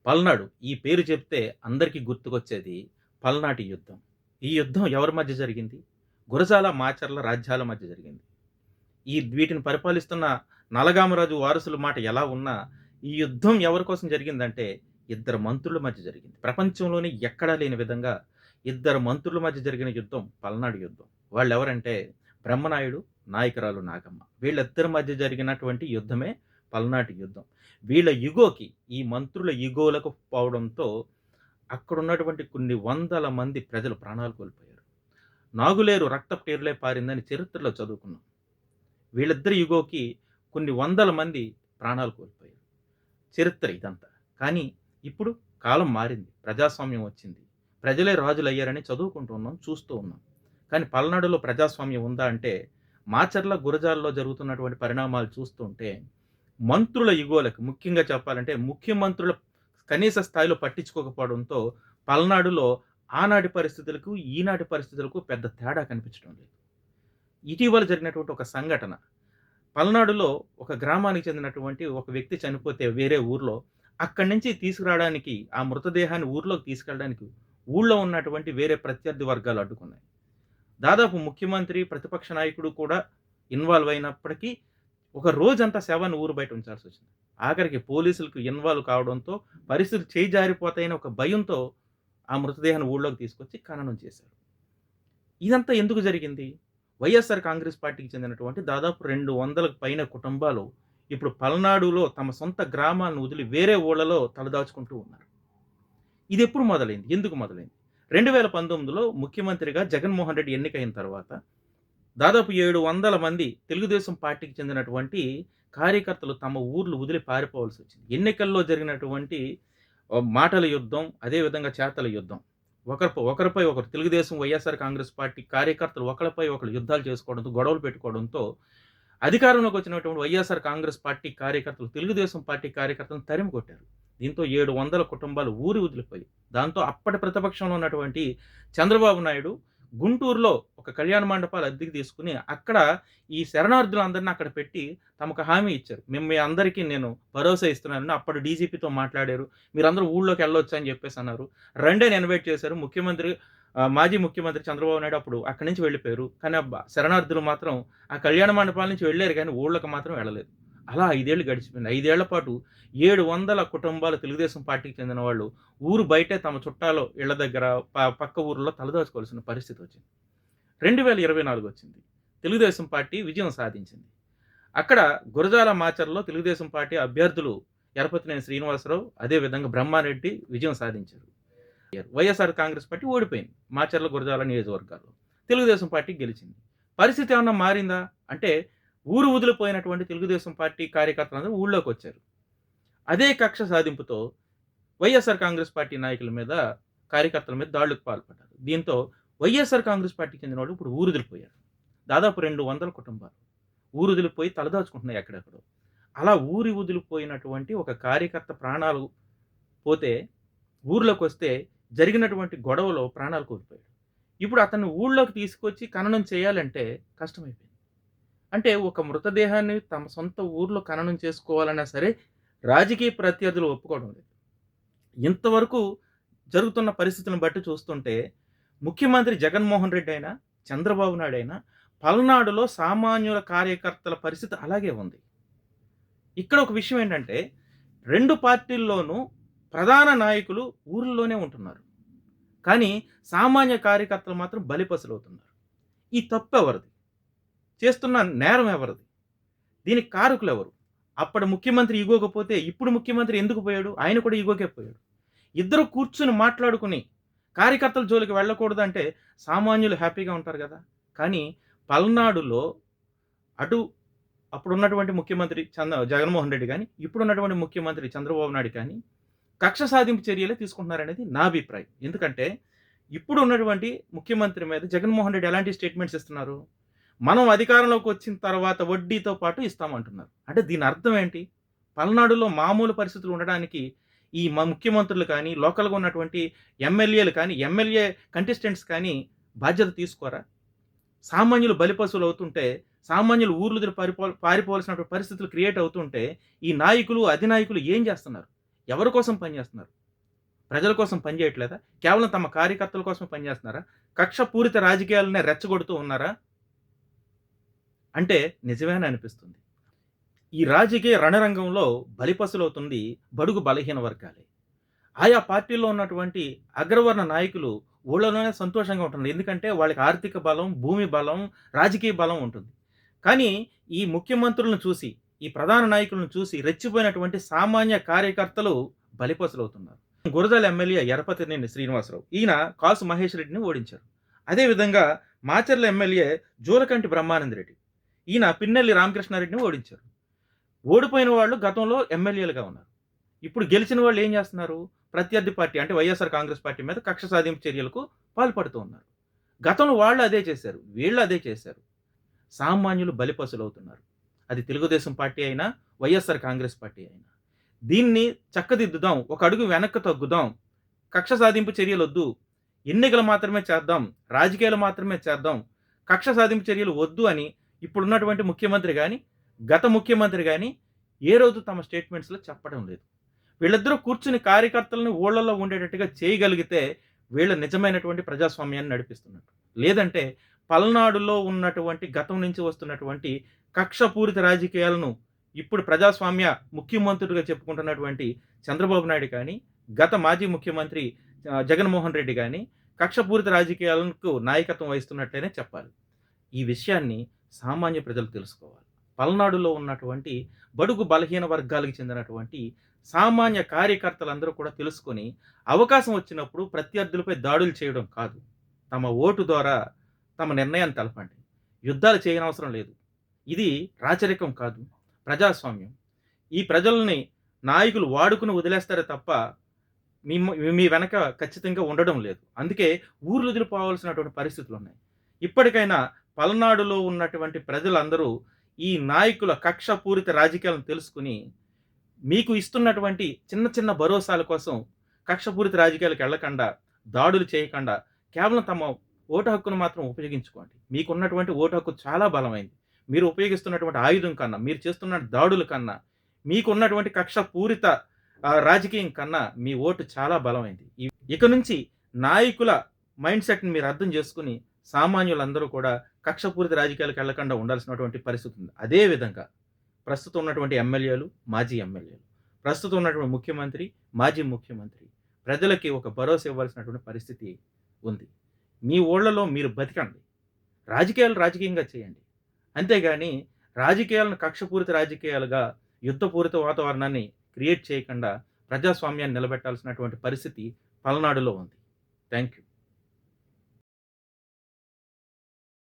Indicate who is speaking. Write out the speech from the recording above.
Speaker 1: పల్నాడు ఈ పేరు చెప్తే అందరికీ గుర్తుకొచ్చేది పల్నాటి యుద్ధం. ఈ యుద్ధం ఎవరి మధ్య జరిగింది? గురజాల, మాచర్ల రాజ్యాల మధ్య జరిగింది. వీటిని పరిపాలిస్తున్న నలగామరాజు వారసుల మాట ఎలా ఉన్నా, ఈ యుద్ధం ఎవరి కోసం జరిగిందంటే, ఇద్దరు మంత్రుల మధ్య జరిగింది. ప్రపంచంలోనే ఎక్కడా లేని విధంగా ఇద్దరు మంత్రుల మధ్య జరిగిన యుద్ధం పల్నాడు యుద్ధం. వాళ్ళెవరంటే బ్రహ్మనాయుడు, నాయకురాలు నాగమ్మ. వీళ్ళిద్దరి మధ్య జరిగినటువంటి యుద్ధమే పల్నాటి యుద్ధం. వీళ్ళ ఇగోకి, ఈ మంత్రుల ఇగోలకు పోవడంతో అక్కడున్నటువంటి కొన్ని వందల మంది ప్రజలు ప్రాణాలు కోల్పోయారు. నాగులేరు రక్తపు పారిందని చరిత్రలో చదువుకున్నాం. వీళ్ళిద్దరి ఇగోకి కొన్ని వందల మంది ప్రాణాలు కోల్పోయారు. చరిత్ర ఇదంతా. కానీ ఇప్పుడు కాలం మారింది. ప్రజాస్వామ్యం వచ్చింది. ప్రజలే రాజులయ్యారని చదువుకుంటూ ఉన్నాం, చూస్తూ ఉన్నాం. కానీ పల్నాడులో ప్రజాస్వామ్యం ఉందా అంటే, మాచర్ల, గురజాలలో జరుగుతున్నటువంటి పరిణామాలు చూస్తుంటే, మంత్రుల ఇగోలకు, ముఖ్యంగా చెప్పాలంటే ముఖ్యమంత్రుల కనీస స్థాయిలో పట్టించుకోకపోవడంతో పల్నాడులో ఆనాటి పరిస్థితులకు, ఈనాటి పరిస్థితులకు పెద్ద తేడా కనిపించడం లేదు. ఇటీవల జరిగినటువంటి ఒక సంఘటన, పల్నాడులో ఒక గ్రామానికి చెందినటువంటి ఒక వ్యక్తి చనిపోతే వేరే ఊర్లో, అక్కడి నుంచి తీసుకురావడానికి, ఆ మృతదేహాన్ని ఊర్లోకి తీసుకెళ్ళడానికి ఊళ్ళో ఉన్నటువంటి వేరే ప్రత్యర్థి వర్గాలు అడ్డుకున్నాయి. దాదాపు ముఖ్యమంత్రి, ప్రతిపక్ష నాయకుడు కూడా ఇన్వాల్వ్ అయినప్పటికీ ఒక రోజంతా శవాన్ని ఊరు బయట ఉంచాల్సొచ్చింది. ఆఖరికి పోలీసులకు ఇన్వాల్వ్ కావడంతో పరిస్థితులు చేయి జారిపోతాయని ఒక భయంతో ఆ మృతదేహాన్ని ఊళ్ళోకి తీసుకొచ్చి ఖననం చేశారు. ఇదంతా ఎందుకు జరిగింది? వైఎస్ఆర్ కాంగ్రెస్ పార్టీకి చెందినటువంటి దాదాపు 200కు పైన కుటుంబాలు ఇప్పుడు పల్నాడులో తమ సొంత గ్రామాలను వదిలి వేరే ఊళ్ళలో తలదాచుకుంటూ ఉన్నారు. ఇదెప్పుడు మొదలైంది? ఎందుకు మొదలైంది? 2019లో ముఖ్యమంత్రిగా జగన్మోహన్ రెడ్డి ఎన్నికైన తర్వాత దాదాపు 700 మంది తెలుగుదేశం పార్టీకి చెందినటువంటి కార్యకర్తలు తమ ఊర్లు వదిలి పారిపోవాల్సొచ్చింది. ఎన్నికల్లో జరిగినటువంటి మాటల యుద్ధం, అదేవిధంగా చేతల యుద్ధం. ఒకరిపై ఒకరు తెలుగుదేశం, వైఎస్ఆర్ కాంగ్రెస్ పార్టీ కార్యకర్తలు ఒకళ్ళపై ఒకళ్ళు యుద్ధాలు చేసుకోవడంతో, గొడవలు పెట్టుకోవడంతో అధికారంలోకి వచ్చినటువంటి వైఎస్ఆర్ కాంగ్రెస్ పార్టీ కార్యకర్తలు తెలుగుదేశం పార్టీ కార్యకర్తలను తరిమి కొట్టారు. దీంతో 700 కుటుంబాలు ఊరి వదిలిపోయి, దాంతో అప్పటి ప్రతిపక్షంలో ఉన్నటువంటి చంద్రబాబు నాయుడు గుంటూరులో ఒక కళ్యాణ మండపాలు అద్దెకి తీసుకుని అక్కడ ఈ శరణార్థులందరినీ అక్కడ పెట్టి తమకు హామీ ఇచ్చారు. మేము మీ అందరికీ నేను భరోసా ఇస్తున్నానని అప్పుడు డీజీపీతో మాట్లాడారు. మీరందరూ ఊళ్ళోకి వెళ్ళొచ్చు అని చెప్పేసి అన్నారు. రండి అని ఇన్వైట్ చేశారు. మాజీ ముఖ్యమంత్రి చంద్రబాబు నాయుడు అప్పుడు అక్కడి నుంచి వెళ్ళిపోయారు. కానీ శరణార్థులు మాత్రం ఆ కళ్యాణ మండపాల నుంచి వెళ్ళారు, కానీ ఊళ్ళకి మాత్రం వెళ్ళలేదు. అలా 5 ఏళ్ళు గడిచిపోయింది. 5 ఏళ్ల పాటు 700 కుటుంబాలు తెలుగుదేశం పార్టీకి చెందిన వాళ్ళు ఊరు బయటే తమ చుట్టాలు ఇళ్ల దగ్గర పక్క ఊర్లో తలదాచుకోవాల్సిన పరిస్థితి వచ్చింది. 2024 వచ్చింది. తెలుగుదేశం పార్టీ విజయం సాధించింది. అక్కడ గురజాల, మాచర్లలో తెలుగుదేశం పార్టీ అభ్యర్థులు ఎరపతినేని శ్రీనివాసరావు, అదేవిధంగా బ్రహ్మారెడ్డి విజయం సాధించారు. వైఎస్ఆర్ కాంగ్రెస్ పార్టీ ఓడిపోయింది మాచర్ల, గురజాల నియోజకవర్గాల్లో. తెలుగుదేశం పార్టీ గెలిచింది. పరిస్థితి ఏమన్నా మారిందా అంటే, ఊరు వదిలిపోయినటువంటి తెలుగుదేశం పార్టీ కార్యకర్తలందరూ ఊళ్ళోకి వచ్చారు. అదే కక్ష సాధింపుతో వైఎస్ఆర్ కాంగ్రెస్ పార్టీ నాయకుల మీద, కార్యకర్తల మీద దాడులకు పాల్పడ్డారు. దీంతో వైఎస్ఆర్ కాంగ్రెస్ పార్టీకి చెందిన వాళ్ళు ఇప్పుడు ఊరు వదిలిపోయారు. దాదాపు 200 కుటుంబాలు ఊరు వదిలిపోయి తలదాచుకుంటున్నాయి ఎక్కడెక్కడో. అలా ఊరి వదిలిపోయినటువంటి ఒక కార్యకర్త ప్రాణాలు పోతే, ఊర్లోకి వస్తే జరిగినటువంటి గొడవలో ప్రాణాలు కోల్పోయాడు. ఇప్పుడు అతన్ని ఊళ్ళోకి తీసుకొచ్చి ఖననం చేయాలంటే కష్టమైపోయింది. అంటే ఒక మృతదేహాన్ని తమ సొంత ఊర్లో ఖననం చేసుకోవాలన్నా సరే రాజకీయ ప్రత్యర్థులు ఒప్పుకోవడం లేదు. ఇంతవరకు జరుగుతున్న పరిస్థితులను బట్టి చూస్తుంటే ముఖ్యమంత్రి జగన్మోహన్ రెడ్డి అయినా, చంద్రబాబు నాయుడు అయినా, పల్నాడులో సామాన్యుల కార్యకర్తల పరిస్థితి అలాగే ఉంది. ఇక్కడ ఒక విషయం ఏంటంటే, 2 పార్టీల్లోనూ ప్రధాన నాయకులు ఊర్లోనే ఉంటున్నారు. కానీ సామాన్య కార్యకర్తలు మాత్రం బలిపశులవుతున్నారు. ఈ తప్పు ఎవరిది? చేస్తున్న నేరం ఎవరిది? దీనికి కారకులు ఎవరు? అప్పటి ముఖ్యమంత్రి ఇగోకపోతే ఇప్పుడు ముఖ్యమంత్రి ఎందుకు పోయాడు? ఆయన కూడా ఇగోకే పోయాడు. ఇద్దరు కూర్చుని మాట్లాడుకుని కార్యకర్తల జోలికి వెళ్ళకూడదంటే సామాన్యులు హ్యాపీగా ఉంటారు కదా. కానీ పల్నాడులో అప్పుడున్నటువంటి ముఖ్యమంత్రి జగన్మోహన్ రెడ్డి కానీ, ఇప్పుడున్నటువంటి ముఖ్యమంత్రి చంద్రబాబు నాయుడు కానీ కక్ష సాధింపు చర్యలే తీసుకుంటున్నారనేది నా అభిప్రాయం. ఎందుకంటే ఇప్పుడు ఉన్నటువంటి ముఖ్యమంత్రి మీద జగన్మోహన్ రెడ్డి ఎలాంటి స్టేట్మెంట్స్ ఇస్తున్నారు? మనం అధికారంలోకి వచ్చిన తర్వాత వడ్డీతో పాటు ఇస్తామంటున్నారు. అంటే దీని అర్థం ఏంటి? పల్నాడులో మామూలు పరిస్థితులు ఉండడానికి ఈ ముఖ్యమంత్రులు కానీ, లోకల్గా ఉన్నటువంటి ఎమ్మెల్యేలు కానీ, ఎమ్మెల్యే కంటెస్టెంట్స్ కానీ బాధ్యత తీసుకోరా? సామాన్యులు బలిపశువులు అవుతుంటే, సామాన్యులు ఊర్లు పారిపోవాల్సినటువంటి పరిస్థితులు క్రియేట్ అవుతుంటే, ఈ నాయకులు, అధినాయకులు ఏం చేస్తున్నారు? ఎవరి కోసం పనిచేస్తున్నారు? ప్రజల కోసం పనిచేయట్లేదా? కేవలం తమ కార్యకర్తల కోసమే పనిచేస్తున్నారా? కక్షపూరిత రాజకీయాలనే రెచ్చగొడుతూ ఉన్నారా? అంటే నిజమేనని అనిపిస్తుంది. ఈ రాజకీయ రణరంగంలో బలిపశులవుతుంది బడుగు బలహీన వర్గాలే. ఆయా పార్టీల్లో ఉన్నటువంటి అగ్రవర్ణ నాయకులు ఊళ్ళలోనే సంతోషంగా ఉంటున్నారు. ఎందుకంటే వాళ్ళకి ఆర్థిక బలం, భూమి బలం, రాజకీయ బలం ఉంటుంది. కానీ ఈ ముఖ్యమంత్రులను చూసి, ఈ ప్రధాన నాయకులను చూసి రెచ్చిపోయినటువంటి సామాన్య కార్యకర్తలు బలిపశులవుతున్నారు. గురజాల ఎమ్మెల్యే యరపతినేని శ్రీనివాసరావు. ఈయన కాసు మహేష్ రెడ్డిని ఓడించారు. అదే విధంగా మాచర్ల ఎమ్మెల్యే జూలకంటి బ్రహ్మానంద రెడ్డి. ఈయన పిన్నెల్లి రామకృష్ణారెడ్డిని ఓడించారు. ఓడిపోయిన వాళ్ళు గతంలో ఎమ్మెల్యేలుగా ఉన్నారు. ఇప్పుడు గెలిచిన వాళ్ళు ఏం చేస్తున్నారు? ప్రత్యర్థి పార్టీ అంటే వైఎస్ఆర్ కాంగ్రెస్ పార్టీ మీద కక్ష సాధింపు చర్యలకు పాల్పడుతూ ఉన్నారు. గతంలో వాళ్ళు అదే చేశారు. వీళ్ళు అదే చేశారు. సామాన్యులు బలిపశులవుతున్నారు. అది తెలుగుదేశం పార్టీ అయినా, వైఎస్ఆర్ కాంగ్రెస్ పార్టీ అయినా. దీన్ని చక్కదిద్దుదాం. ఒక అడుగు వెనక్కి తగ్గుదాం. కక్ష సాధింపు చర్యలొద్దు. ఎన్నికలు మాత్రమే చేద్దాం. రాజకీయాలు మాత్రమే చేద్దాం. కక్ష సాధింపు చర్యలు వద్దు అని ఇప్పుడున్నటువంటి ముఖ్యమంత్రి గాని, గత ముఖ్యమంత్రి గాని ఏ రోజు తమ స్టేట్మెంట్స్‌లో చెప్పడం లేదు. వీళ్ళిద్దరూ కూర్చుని కార్యకర్తలను ఊళ్ళలో ఉండేటట్టుగా చేయగలిగితే వీళ్ళు నిజమైనటువంటి ప్రజాస్వామ్యాన్ని నడిపిస్తున్నట్టు. లేదంటే పల్నాడులో ఉన్నటువంటి గతం నుంచి వస్తున్నటువంటి కక్షపూరిత రాజకీయాలను ఇప్పుడు ప్రజాస్వామ్య ముఖ్యమంత్రుడిగా చెప్పుకుంటున్నటువంటి చంద్రబాబు నాయుడు కానీ, గత మాజీ ముఖ్యమంత్రి జగన్మోహన్ రెడ్డి గాని కక్షపూరిత రాజకీయాలకు నాయకత్వం వహిస్తున్నట్లనే చెప్పాలి. ఈ విషయాన్ని సామాన్య ప్రజలు తెలుసుకోవాలి. పల్నాడులో ఉన్నటువంటి బడుగు బలహీన వర్గాలకు చెందినటువంటి సామాన్య కార్యకర్తలందరూ కూడా తెలుసుకొని, అవకాశం వచ్చినప్పుడు ప్రత్యర్థులపై దాడులు చేయడం కాదు. తమ ఓటు ద్వారా తమ నిర్ణయాన్ని తెలపండి. యుద్ధాలు చేయనవసరం లేదు. ఇది రాచరికం కాదు. ప్రజాస్వామ్యం. ఈ ప్రజల్ని నాయకులు వాడుకుని వదిలేస్తారే తప్ప మీ మీ వెనక ఖచ్చితంగా ఉండడం లేదు. అందుకే ఊర్లు వదిలిపోవాల్సినటువంటి పరిస్థితులున్నాయి. ఇప్పటికైనా పల్నాడులో ఉన్నటువంటి ప్రజలందరూ ఈ నాయకుల కక్షపూరిత రాజకీయాలను తెలుసుకొని, మీకు ఇస్తున్నటువంటి చిన్న చిన్న భరోసాల కోసం కక్షపూరిత రాజకీయాలకు వెళ్ళకుండా, దాడులు చేయకుండా, కేవలం తమ ఓటు హక్కును మాత్రం ఉపయోగించుకోండి. మీకున్నటువంటి ఓటు హక్కు చాలా బలమైంది. మీరు ఉపయోగిస్తున్నటువంటి ఆయుధం కన్నా, మీరు చేస్తున్న దాడుల కన్నా, మీకున్నటువంటి కక్షపూరిత రాజకీయం కన్నా మీ ఓటు చాలా బలమైంది. ఇక నుంచి నాయకుల మైండ్ సెట్‌ని మీరు అర్థం చేసుకొని, సామాన్యులందరూ కూడా కక్షపూరిత రాజకీయాలకు వెళ్ళకుండా ఉండాల్సినటువంటి పరిస్థితి ఉంది. అదే విధంగా ప్రస్తుతం ఉన్నటువంటి ఎమ్మెల్యేలు, మాజీ ఎమ్మెల్యేలు, ప్రస్తుతం ఉన్నటువంటి ముఖ్యమంత్రి, మాజీ ముఖ్యమంత్రి ప్రజలకి ఒక భరోసా ఇవ్వాల్సినటువంటి పరిస్థితి ఉంది. మీ ఊళ్ళలో మీరు బతికండి. రాజకీయాలు రాజకీయంగా చేయండి. అంతేగాని రాజకీయాలను కక్షపూరిత రాజకీయాలుగా, యుద్ధపూరిత వాతావరణాన్ని క్రియేట్ చేయకుండా ప్రజాస్వామ్యాన్ని నిలబెట్టాల్సినటువంటి పరిస్థితి పల్నాడులో ఉంది. Thank you.